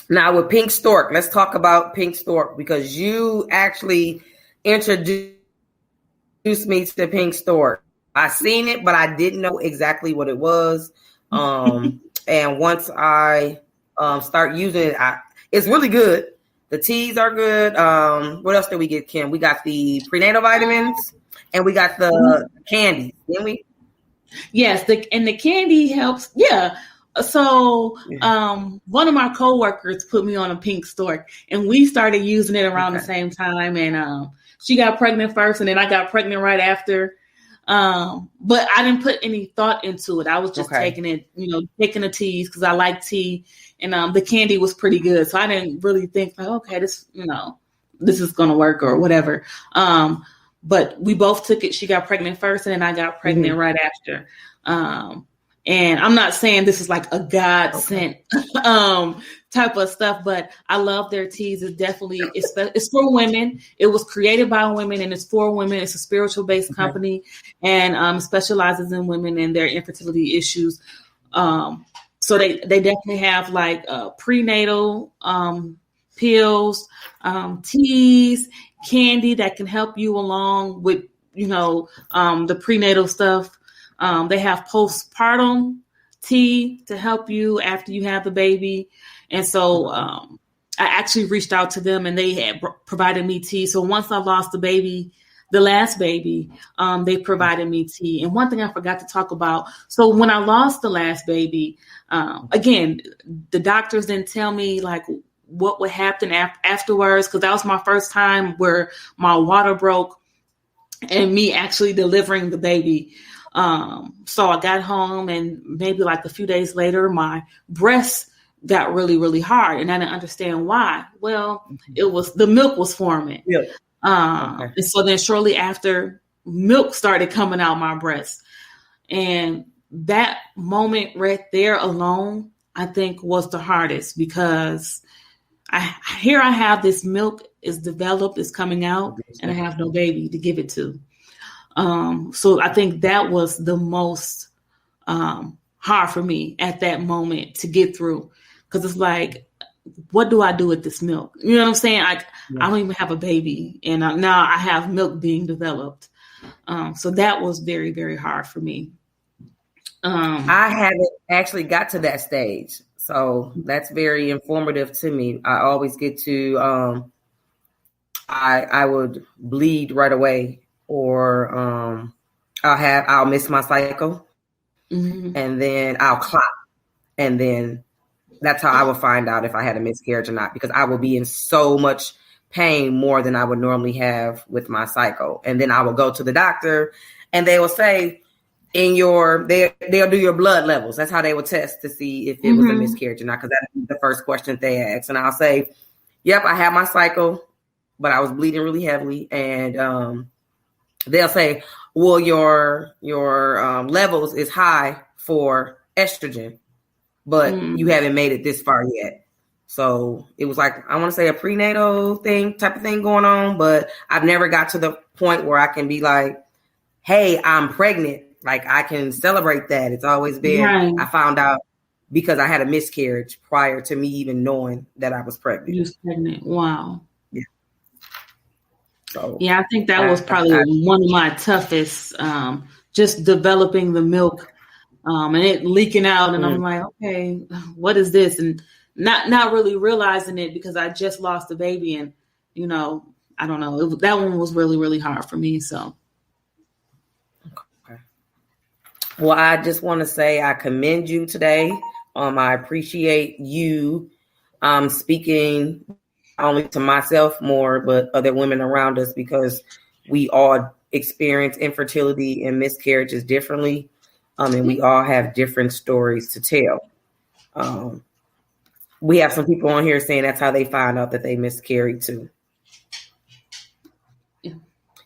now with Pink Stork, let's talk about Pink Stork, because you actually introduced me to Pink Stork. I seen it, but I didn't know exactly what it was. And once I start using it, it's really good. The teas are good. What else did we get, Kim? We got the prenatal vitamins and we got the candy, didn't we? Yes, the candy helps. Yeah. So one of my coworkers put me on a Pink Stork, and we started using it around the same time. And she got pregnant first, and then I got pregnant right after. But I didn't put any thought into it. I was just taking it, taking the teas because I like tea, and the candy was pretty good. So I didn't really think like, okay, this is gonna work or whatever. But we both took it. She got pregnant first, and then I got pregnant right after. And I'm not saying this is like a God sent type of stuff, but I love their teas. It's for women. It was created by women, and it's for women. It's a spiritual based company, and specializes in women and their infertility issues. So they definitely have like prenatal pills, teas, candy that can help you along with the prenatal stuff. They have postpartum tea to help you after you have the baby. And so I actually reached out to them, and they had provided me tea. So once I lost the last baby, they provided me tea. And one thing I forgot to talk about. So when I lost the last baby, again, the doctors didn't tell me like what would happen afterwards, because that was my first time where my water broke and me actually delivering the baby. So I got home, and maybe like a few days later, my breast got really, really hard, and I didn't understand why. Well, the milk was forming. Yeah. And so then shortly after, milk started coming out my breast. And that moment right there alone, I think was the hardest, because I have this milk is developed, is coming out, and I have no baby to give it to. So I think that was the most hard for me at that moment to get through, because it's like, what do I do with this milk? You know what I'm saying? I don't even have a baby, and now I have milk being developed. So that was very, very hard for me. I haven't actually got to that stage, so that's very informative to me. I always get to, I would bleed right away, or I'll miss my cycle, and then I'll clot, and then that's how I will find out if I had a miscarriage or not, because I will be in so much pain more than I would normally have with my cycle. And then I will go to the doctor, and they will say, they'll do your blood levels. That's how they will test to see if it was a miscarriage or not, because that's the first question they ask. And I'll say, yep, I have my cycle, but I was bleeding really heavily. And they'll say, well, your levels is high for estrogen, but you haven't made it this far yet. So it was like, I want to say a prenatal type of thing going on, but I've never got to the point where I can be like, hey, I'm pregnant. Like, I can celebrate that. It's always been, I found out because I had a miscarriage prior to me even knowing that I was pregnant. You was pregnant. Wow. Yeah. So yeah, I think that was probably one of my toughest, just developing the milk, and it leaking out. And I'm like, okay, what is this? And not really realizing it, because I just lost a baby, and, you know, I don't know. That one was really, really hard for me. So. Well, I just want to say I commend you today. I appreciate you speaking not only to myself more, but other women around us, because we all experience infertility and miscarriages differently, and we all have different stories to tell. We have some people on here saying that's how they find out that they miscarried too. Yeah.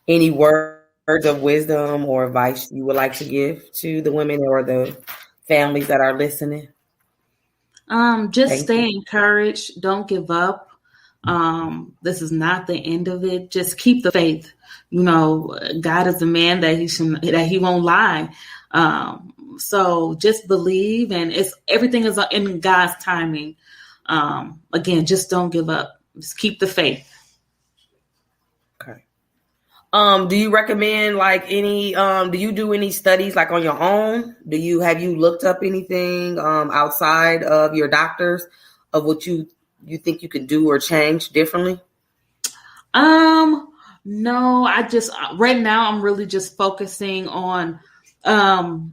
Any words of wisdom or advice you would like to give to the women or the families that are listening? Just stay encouraged. Don't give up. This is not the end of it. Just keep the faith. You know, God is a man that he won't lie. So just believe, and everything is in God's timing. Again, just don't give up. Just keep the faith. Do you recommend like any, do you do any studies like on your own? Have you looked up anything outside of your doctors of what you think you could do or change differently? No, right now I'm really just focusing on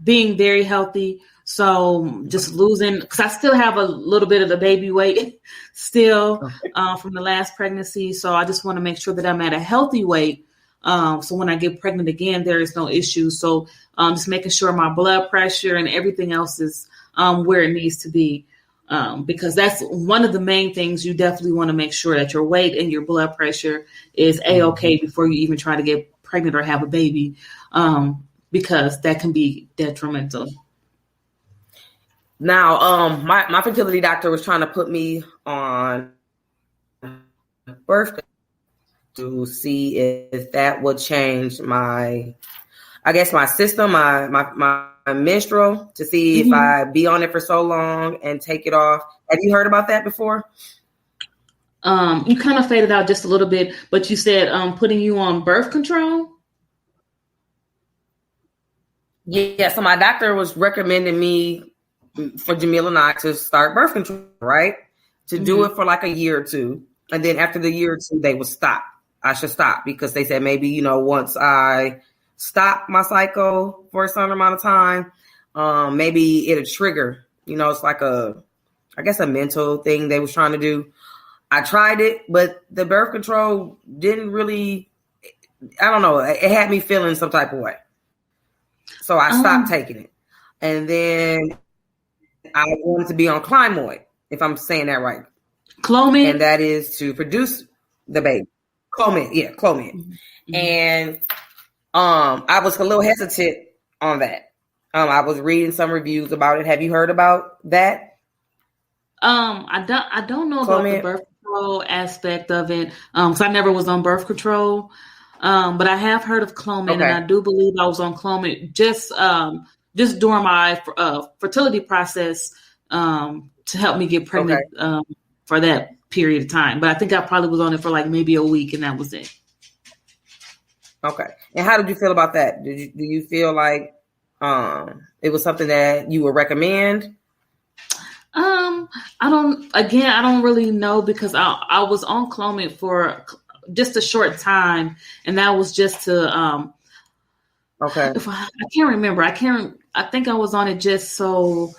being very healthy. So just losing, because I still have a little bit of the baby weight still from the last pregnancy. So I just want to make sure that I'm at a healthy weight. So when I get pregnant again, there is no issue. So just making sure my blood pressure and everything else is where it needs to be. Because that's one of the main things. You definitely want to make sure that your weight and your blood pressure is A-okay before you even try to get pregnant or have a baby, because that can be detrimental. Now, my fertility doctor was trying to put me on birth to see if that would change my system, my menstrual, to see if I be on it for so long and take it off. Have you heard about that before? You kind of faded out just a little bit, but you said putting you on birth control? Yeah, so my doctor was recommending me for Jamila and I to start birth control, right? To do it for like a year or two. And then after the year or two, they would stop. I should stop, because they said maybe, once I stop my cycle for a certain amount of time, maybe it'll trigger, it's like a mental thing they was trying to do. I tried it, but the birth control didn't really, I don't know. It had me feeling some type of way. So I stopped taking it. And then I wanted to be on Climoid. if I'm saying that right. Clomid. And that is to produce the baby. Clomid. Mm-hmm. And I was a little hesitant on that. I was reading some reviews about it. Have you heard about that? I don't know about the birth control aspect of it. Because I never was on birth control. But I have heard of Clomid, and I do believe I was on Clomid just during my fertility process to help me get pregnant for that period of time. But I think I probably was on it for like maybe a week, and that was it. Okay. And how did you feel about that? Do you feel like it was something that you would recommend? I don't really know, because I was on Clomid for just a short time, and that was just to I can't remember. I think I was on it just so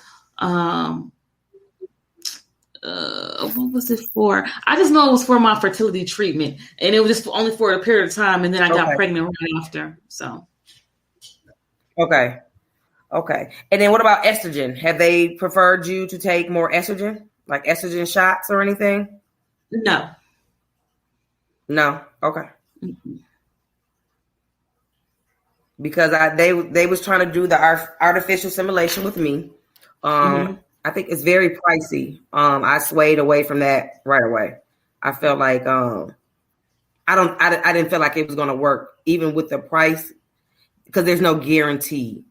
what was it for? I just know it was for my fertility treatment, and it was just only for a period of time, and then I got pregnant right after. So okay. And then what about estrogen? Have they preferred you to take more estrogen, like estrogen shots or anything? No. Okay. Mm-hmm. Because they was trying to do the artificial simulation with me. I think it's very pricey. I swayed away from that right away. I felt like I didn't feel like it was going to work, even with the price, because there's no guarantee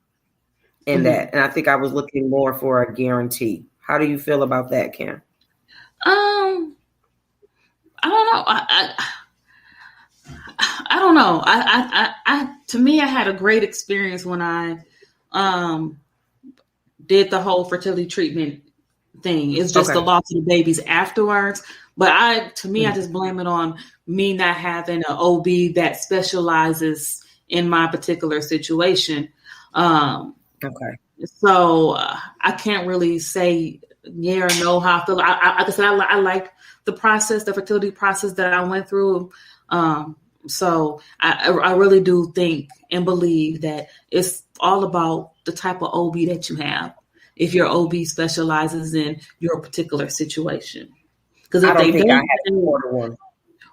in that. And I think I was looking more for a guarantee. How do you feel about that, Kim? I don't know. I don't know. To me, I had a great experience when I did the whole fertility treatment thing. It's just the loss of the babies afterwards. But I just blame it on me not having an OB that specializes in my particular situation. So I can't really say yeah or no how I feel. I like the process, the fertility process that I went through. So I really do think and believe that it's all about the type of OB that you have. If your OB specializes in your particular situation, because if they don't,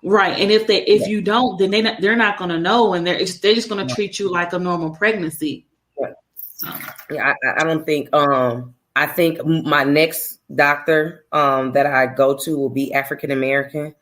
right, and if you don't, then they're not going to know, and they're just going to treat you like a normal pregnancy. Yeah, I don't think. I think my next doctor that I go to will be African American.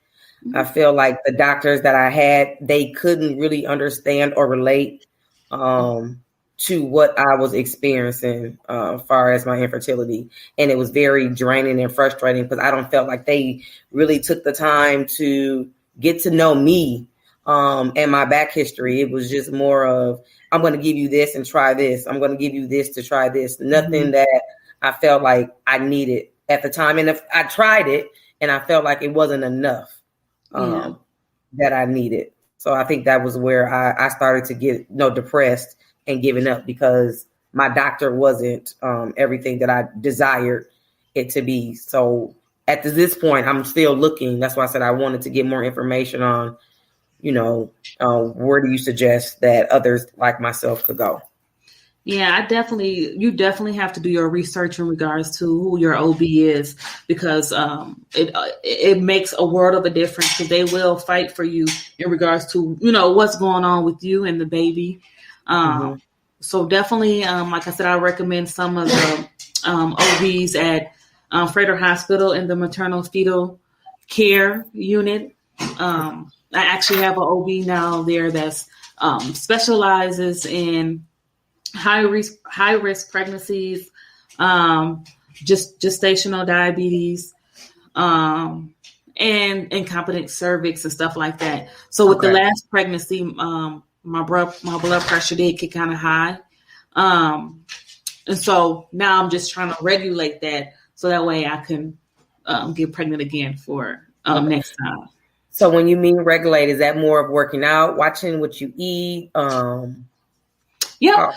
Mm-hmm. I feel like the doctors that I had, they couldn't really understand or relate to what I was experiencing as far as my infertility. And it was very draining and frustrating because I don't feel like they really took the time to get to know me and my back history. It was just more of, I'm going to give you this and try this. I'm going to give you this to try this. Nothing that I felt like I needed at the time. And if I tried it and I felt like it wasn't enough that I needed. So I think that was where I started to get depressed and giving up, because my doctor wasn't everything that I desired it to be. So at this point, I'm still looking. That's why I said I wanted to get more information on, where do you suggest that others like myself could go? Yeah, you definitely have to do your research in regards to who your OB is, because it makes a world of a difference, because they will fight for you in regards to, what's going on with you and the baby. So definitely, like I said, I recommend some of the OBs at Frederick Hospital in the maternal fetal care unit. I actually have an OB now there that's specializes in high risk pregnancies, just gestational diabetes, and incompetent cervix and stuff like that. So with the last pregnancy, my blood pressure did get kind of high. And so now I'm just trying to regulate that so that way I can get pregnant again for next time. So when you mean regulate, is that more of working out, watching what you eat? Yeah.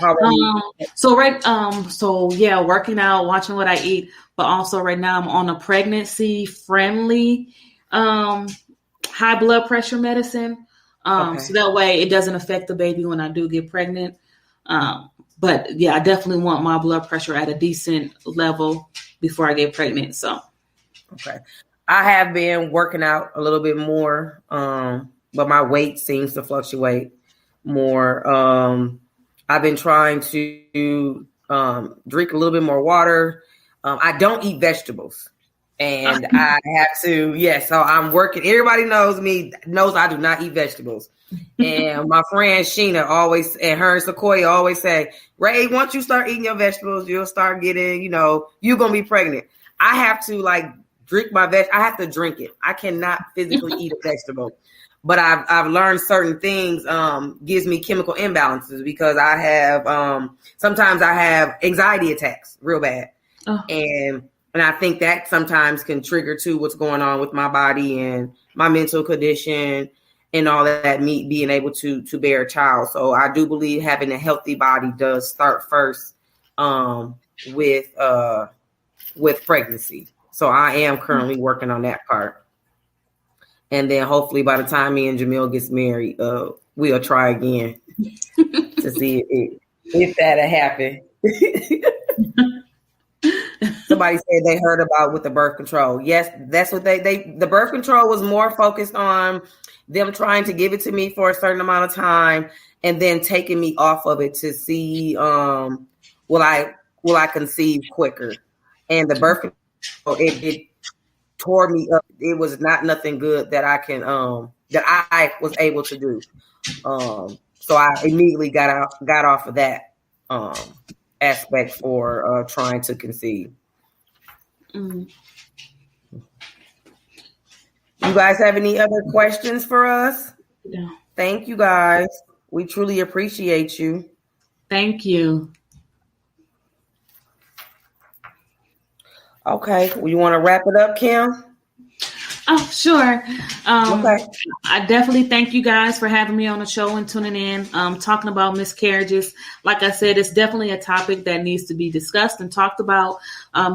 Working out, watching what I eat, but also right now I'm on a pregnancy friendly high blood pressure medicine. So that way it doesn't affect the baby when I do get pregnant. But yeah, I definitely want my blood pressure at a decent level before I get pregnant. So. Okay. I have been working out a little bit more, but my weight seems to fluctuate more. I've been trying to drink a little bit more water. I don't eat vegetables. And I have to, so I'm working. Everybody knows I do not eat vegetables. And my friend Sheena always, and her and Sequoia always say, Ray, once you start eating your vegetables, you'll start getting, you're going to be pregnant. I have to drink my I have to drink it. I cannot physically eat a vegetable. But I've learned certain things gives me chemical imbalances because I have, sometimes I have anxiety attacks real bad. Oh. And I think that sometimes can trigger too what's going on with my body and my mental condition and all that, me being able to bear a child. So I do believe having a healthy body does start first with pregnancy. So I am currently working on that part. And then hopefully by the time me and Jamil gets married, we'll try again to see if that'll happen. Somebody said they heard about with the birth control. Yes, that's what the birth control was more focused on them trying to give it to me for a certain amount of time and then taking me off of it to see will I conceive quicker. And the birth control, it tore me up. It was not nothing good that I can that I was able to do. So I immediately got off of that aspect for trying to conceive. Mm. You guys have any other questions for us? No. Thank you guys. We truly appreciate you. Thank you. Okay. Well, you want to wrap it up, Kim? Oh, sure. Okay. I definitely thank you guys for having me on the show and tuning in, talking about miscarriages. Like I said, it's definitely a topic that needs to be discussed and talked about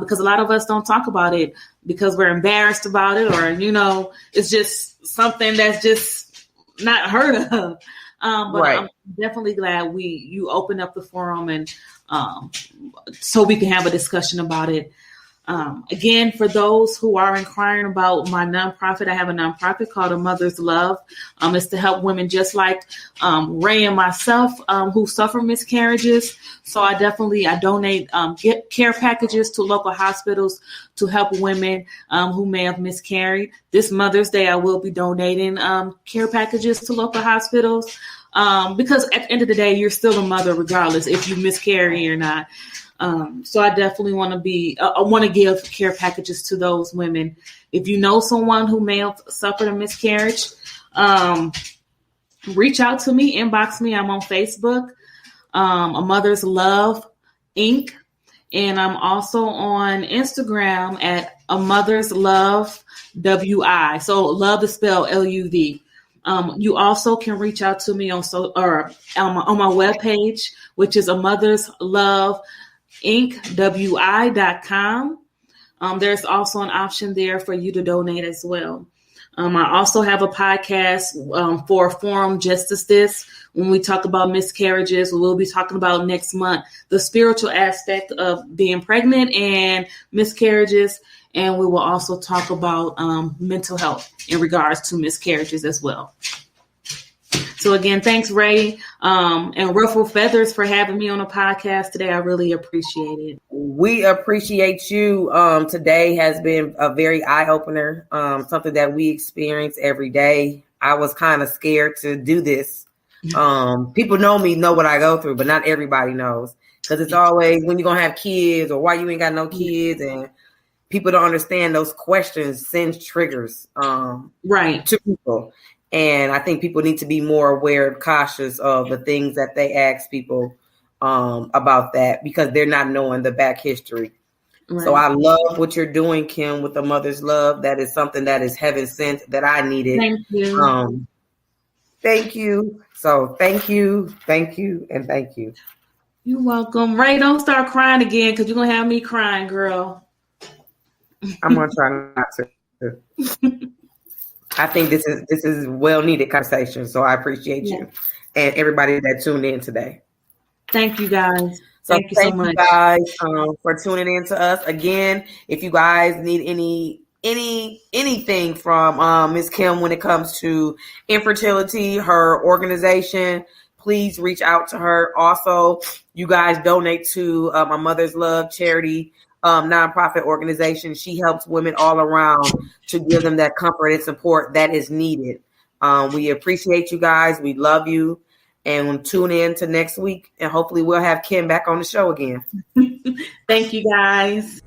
because a lot of us don't talk about it because we're embarrassed about it or, it's just something that's just not heard of. But right. I'm definitely glad you opened up the forum and so we can have a discussion about it. Again, for those who are inquiring about my nonprofit, I have a nonprofit called A Mother's Love. It's to help women just like Ray and myself who suffer miscarriages. So I donate care packages to local hospitals to help women who may have miscarried. This Mother's Day, I will be donating care packages to local hospitals because at the end of the day, you're still a mother regardless if you miscarry or not. So I definitely want to give care packages to those women. If you know someone who may have suffered a miscarriage, reach out to me, inbox me. I'm on Facebook, A Mother's Love Inc. And I'm also on Instagram at A Mother's Love WI. So love is spelled LUV. You also can reach out to me on my webpage, which is A Mother's Love IncWI.com. There's also an option there for you to donate as well. I also have a podcast for a forum just as this. When we talk about miscarriages, we'll be talking about next month the spiritual aspect of being pregnant and miscarriages. And we will also talk about mental health in regards to miscarriages as well. So again, thanks, Ray, and Ruffled Feathers for having me on a podcast today. I really appreciate it. We appreciate you. Today has been a very eye-opener, something that we experience every day. I was kind of scared to do this. People know what I go through, but not everybody knows. Because it's always when you're going to have kids or why you ain't got no kids, and people don't understand those questions sends triggers right to people. And I think people need to be more aware and cautious of the things that they ask people about that because they're not knowing the back history. Right. So I love what you're doing, Kim, with the Mother's Love. That is something that is heaven sent that I needed. Thank you. Thank you. So thank you, and thank you. You're welcome. Ray, don't start crying again because you're going to have me crying, girl. I'm going to try not to. I think this is well-needed conversation, so I appreciate you and everybody that tuned in today. Thank you, guys. Thank you so much. Thank you guys for tuning in to us. Again, if you guys need any anything from Ms. Kim when it comes to infertility, her organization, please reach out to her. Also, you guys donate to my Mother's Love charity nonprofit organization. She helps women all around to give them that comfort and support that is needed. We appreciate you guys. We love you. And we'll tune in to next week. And hopefully we'll have Kim back on the show again. Thank you, guys.